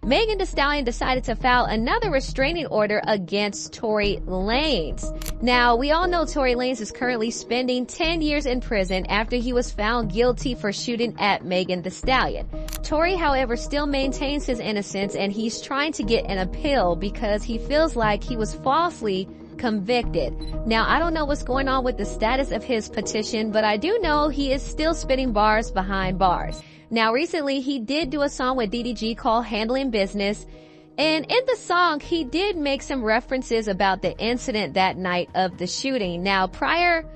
Megan Thee Stallion decided to file another restraining order against Tory Lanez. Now, we all know Tory Lanez is currently spending 10 years in prison after he was found guilty for shooting at Megan Thee Stallion. Tory, however, still maintains his innocence, and he's trying to get an appeal because he feels like he was falsely convicted. Now, I don't know what's going on with the status of his petition, but I do know he is still spitting bars behind bars. Now, recently, he did do a song with DDG called Handling Business, and in the song, he did make some references about the incident that night of the shooting. Now, prior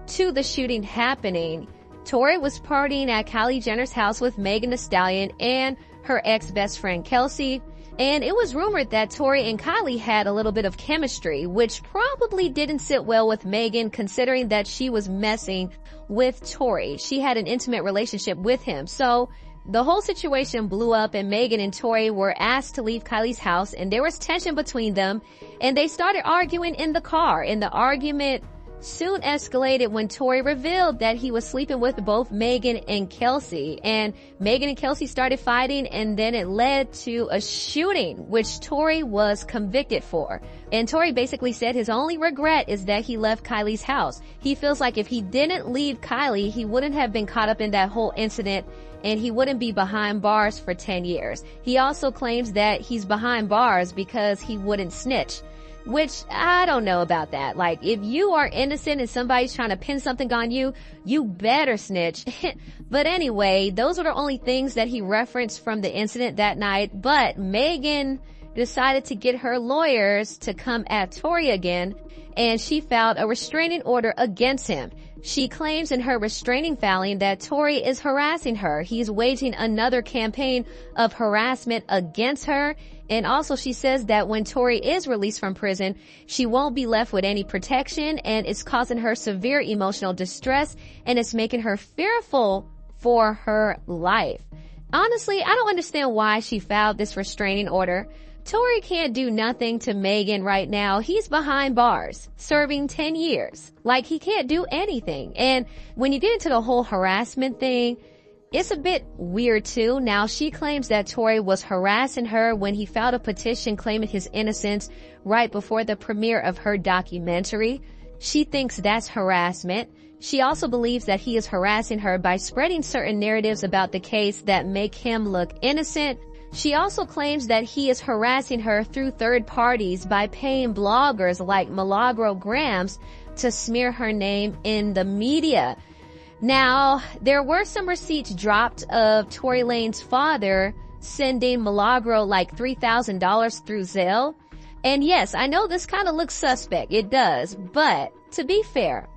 to the shooting happening, Tory was partying at Kylie Jenner's house with Megan Thee Stallion and her ex-best friend Kelsey, and it was rumored that Tory and Kylie had a little bit of chemistry, which probably didn't sit well with Megan, considering that she was messing with Tory. She had an intimate relationship with him. So the whole situation blew up, and Megan and Tory were asked to leave Kylie's house, and there was tension between them, and they started arguing in the car. And the argument soon escalated when Tory revealed that he was sleeping with both Megan and Kelsey, and Megan and Kelsey started fighting, and then it led to a shooting, which Tory was convicted for. And Tory basically said his only regret is that he left Kylie's house. He feels like if he didn't leave Kylie, he wouldn't have been caught up in that whole incident, and he wouldn't be behind bars for 10 years. He also claims that he's behind bars because he wouldn't snitch, which I don't know about that. Like, if you are innocent and somebody's trying to pin something on you, you better snitch. But anyway, those are the only things that he referenced from the incident that night. But Megan decided to get her lawyers to come at Tory again, and she filed a restraining order against him. She claims in her restraining filing that Tory is harassing her. He's waging another campaign of harassment against her. And also she says that when Tory is released from prison, she won't be left with any protection, and it's causing her severe emotional distress, and it's making her fearful for her life. Honestly, I don't understand why she filed this restraining order. Tory can't do nothing to Megan right now. He's behind bars, serving 10 years. Like, he can't do anything. And when you get into the whole harassment thing, it's a bit weird too. Now, she claims that Tory was harassing her when he filed a petition claiming his innocence right before the premiere of her documentary. She thinks that's harassment. She also believes that he is harassing her by spreading certain narratives about the case that make him look innocent. She also claims that he is harassing her through third parties by paying bloggers like Milagro Grams to smear her name in the media. Now, there were some receipts dropped of Tory Lanez's father sending Milagro like $3,000 through Zelle. And yes, I know this kind of looks suspect. It does. But to be fair,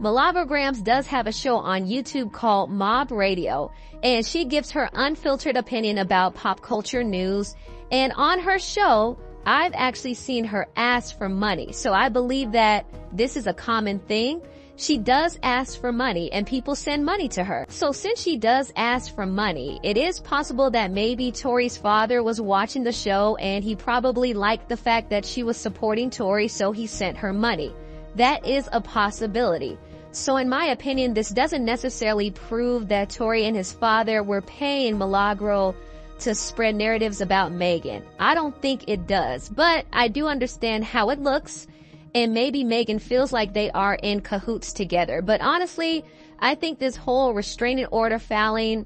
Milagro Grams does have a show on YouTube called Mob Radio, and she gives her unfiltered opinion about pop culture news. And on her show, I've actually seen her ask for money. So I believe that this is a common thing. She does ask for money, and people send money to her. So since she does ask for money, it is possible that maybe Tory's father was watching the show, and he probably liked the fact that she was supporting Tory, so he sent her money. That is a possibility. So in my opinion, this doesn't necessarily prove that Tory and his father were paying Milagro to spread narratives about Megan. I don't think it does, but I do understand how it looks. And maybe Megan feels like they are in cahoots together. But honestly, I think this whole restraining order filing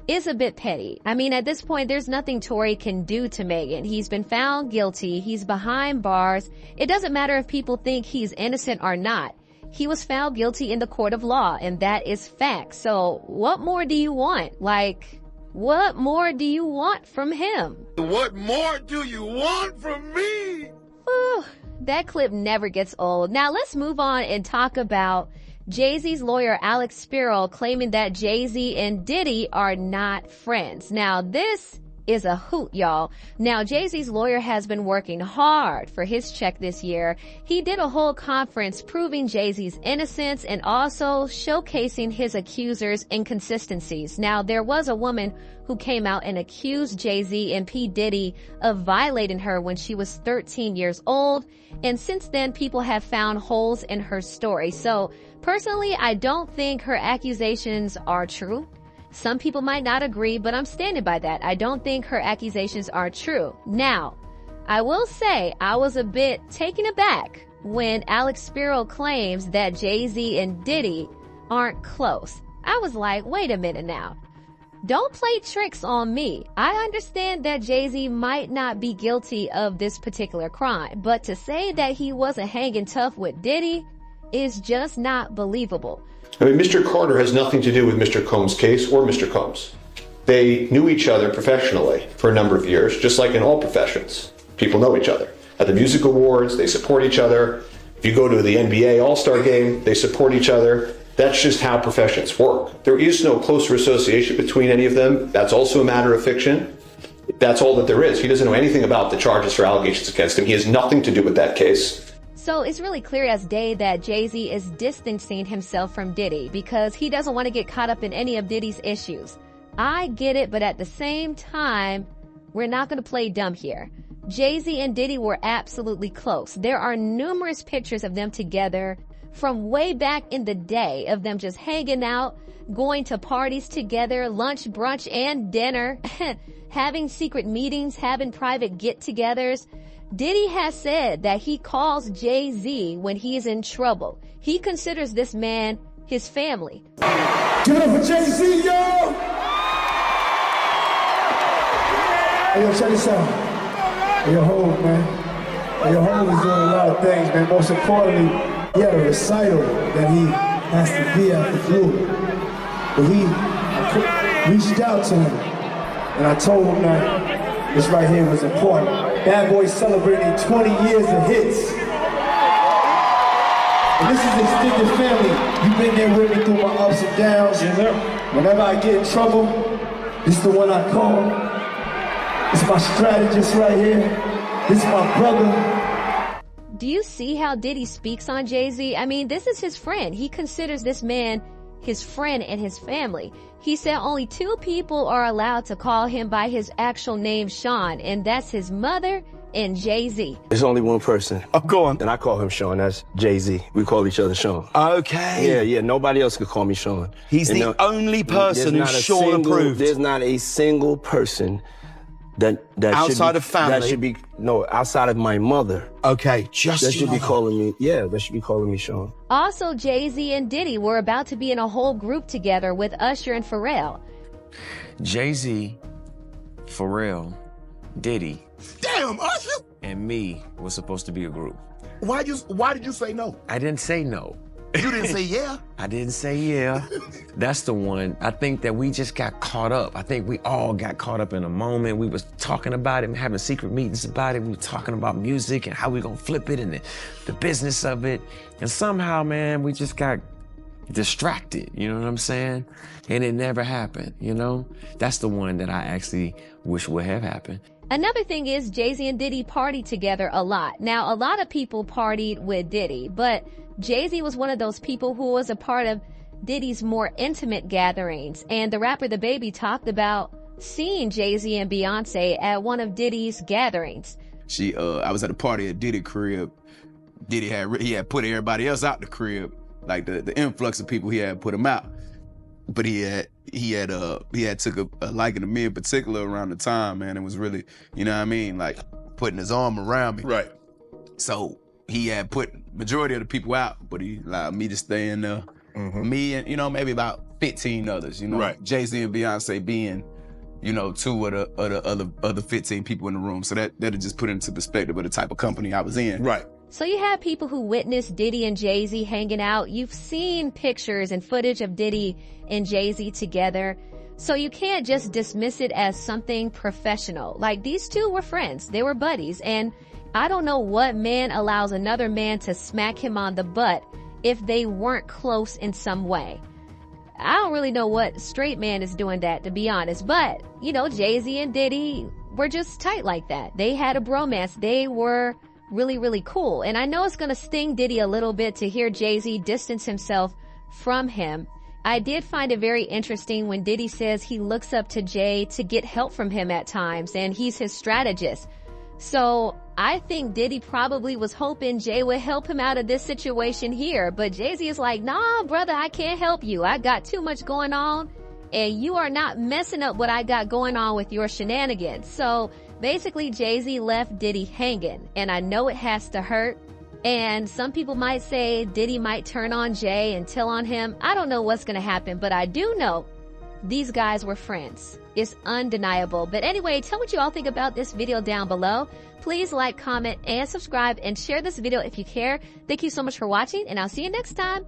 is a bit petty. I mean, at this point, there's nothing Tory can do to Megan. He's been found guilty. He's behind bars. It doesn't matter if people think he's innocent or not. He was found guilty in the court of law, and that is fact. So what more do you want? Like, what more do you want from him? What more do you want from me? Whew. That clip never gets old. Now let's move on and talk about Jay-Z's lawyer Alex Spiro claiming that Jay-Z and Diddy are not friends. Now this is a hoot, y'all. Now, Jay-Z's lawyer has been working hard for his check this year. He did a whole conference proving Jay-Z's innocence and also showcasing his accusers' inconsistencies. Now, there was a woman who came out and accused Jay-Z and P. Diddy of violating her when she was 13 years old. And since then, people have found holes in her story. So, personally, I don't think her accusations are true. Some people might not agree, but I'm standing by that. I don't think her accusations are true. Now, I will say I was a bit taken aback when Alex Spiro claims that Jay-Z and Diddy aren't close. I was like, wait a minute now. Don't play tricks on me. I understand that Jay-Z might not be guilty of this particular crime, but to say that he wasn't hanging tough with Diddy is just not believable. I mean, Mr. Carter has nothing to do with Mr. Combs' case or Mr. Combs. They knew each other professionally for a number of years, just like in all professions. People know each other. At the music awards, they support each other. If you go to the NBA All-Star game, they support each other. That's just how professions work. There is no closer association between any of them. That's also a matter of fiction. That's all that there is. He doesn't know anything about the charges or allegations against him. He has nothing to do with that case. So it's really clear as day that Jay-Z is distancing himself from Diddy because he doesn't want to get caught up in any of Diddy's issues. I get it, but at the same time, we're not going to play dumb here. Jay-Z and Diddy were absolutely close. There are numerous pictures of them together from way back in the day of them just hanging out, going to parties together, lunch, brunch, and dinner, having secret meetings, having private get-togethers. Diddy has said that he calls Jay-Z when he is in trouble. He considers this man his family. Give it up for Jay-Z, yo! Hey, yo, check this out. Hey, yo, Hov, man. Hey, yo, Hov is doing a lot of things, man. Most importantly, he had a recital that he has to be at the Blue. But I reached out to him, and I told him that this right here was important. Bad Boy celebrating 20 years of hits. And this is extended family. You've been there with me through my ups and downs. Yes, sir. Whenever I get in trouble, this is the one I call. It's my strategist right here. This is my brother. Do you see how Diddy speaks on Jay-Z? I mean, this is his friend. He considers this man his friend and his family. He said only 2 people are allowed to call him by his actual name, Sean, and that's his mother and Jay-Z. There's only one person. Oh, go on. And I call him Sean. That's Jay-Z. We call each other Sean. Okay. Yeah. Nobody else could call me Sean. He's the only person who's Sean approved. There's not a single person that outside should be, of family. That should be outside of my mother. Okay, just that should be calling me. Yeah, that should be calling me Sean. Also, Jay-Z and Diddy were about to be in a whole group together with Usher and Pharrell. Jay-Z, Pharrell, Diddy, Damn, Usher! and me was supposed to be a group. Why did you say no? I didn't say no. You didn't say yeah? I didn't say yeah. That's the one. I think that we just got caught up. I think we all got caught up in a moment. We was talking about it and having secret meetings about it. We were talking about music and how we gonna flip it and the business of it. And somehow, man, we just got distracted, you know what I'm saying? And it never happened, you know? That's the one that I actually wish would have happened. Another thing is Jay-Z and Diddy partied together a lot. Now, a lot of people partied with Diddy, but Jay-Z was one of those people who was a part of Diddy's more intimate gatherings. And the rapper DaBaby talked about seeing Jay-Z and Beyonce at one of Diddy's gatherings. I was at a party at Diddy's crib. Diddy had put everybody else out the crib. Like the influx of people, he had put them out. But he had took a liking to me in particular around the time, man. It was really, you know what I mean? Like putting his arm around me. Right. So he had put majority of the people out, but he allowed me to stay in there. Mm-hmm. Me and, maybe about 15 others, Right. Jay-Z and Beyonce being, 2 of the other 15 people in the room. So that'll just put into perspective of the type of company I was in. Right. So you have people who witnessed Diddy and Jay-Z hanging out. You've seen pictures and footage of Diddy and Jay-Z together. So you can't just dismiss it as something professional. Like, these two were friends. They were buddies. And I don't know what man allows another man to smack him on the butt if they weren't close in some way. I don't really know what straight man is doing that, to be honest. But, Jay-Z and Diddy were just tight like that. They had a bromance. They were really, really cool. And I know it's going to sting Diddy a little bit to hear Jay-Z distance himself from him. I did find it very interesting when Diddy says he looks up to Jay to get help from him at times, and he's his strategist. So I think Diddy probably was hoping Jay would help him out of this situation here. But Jay-Z is like, nah, brother, I can't help you. I got too much going on. and you are not messing up what I got going on with your shenanigans. So basically, Jay-Z left Diddy hanging, and I know it has to hurt. And some people might say Diddy might turn on Jay and tell on him. I don't know what's going to happen, but I do know these guys were friends. It's undeniable. But anyway, tell what you all think about this video down below. Please like, comment, and subscribe, and share this video if you care. Thank you so much for watching, and I'll see you next time.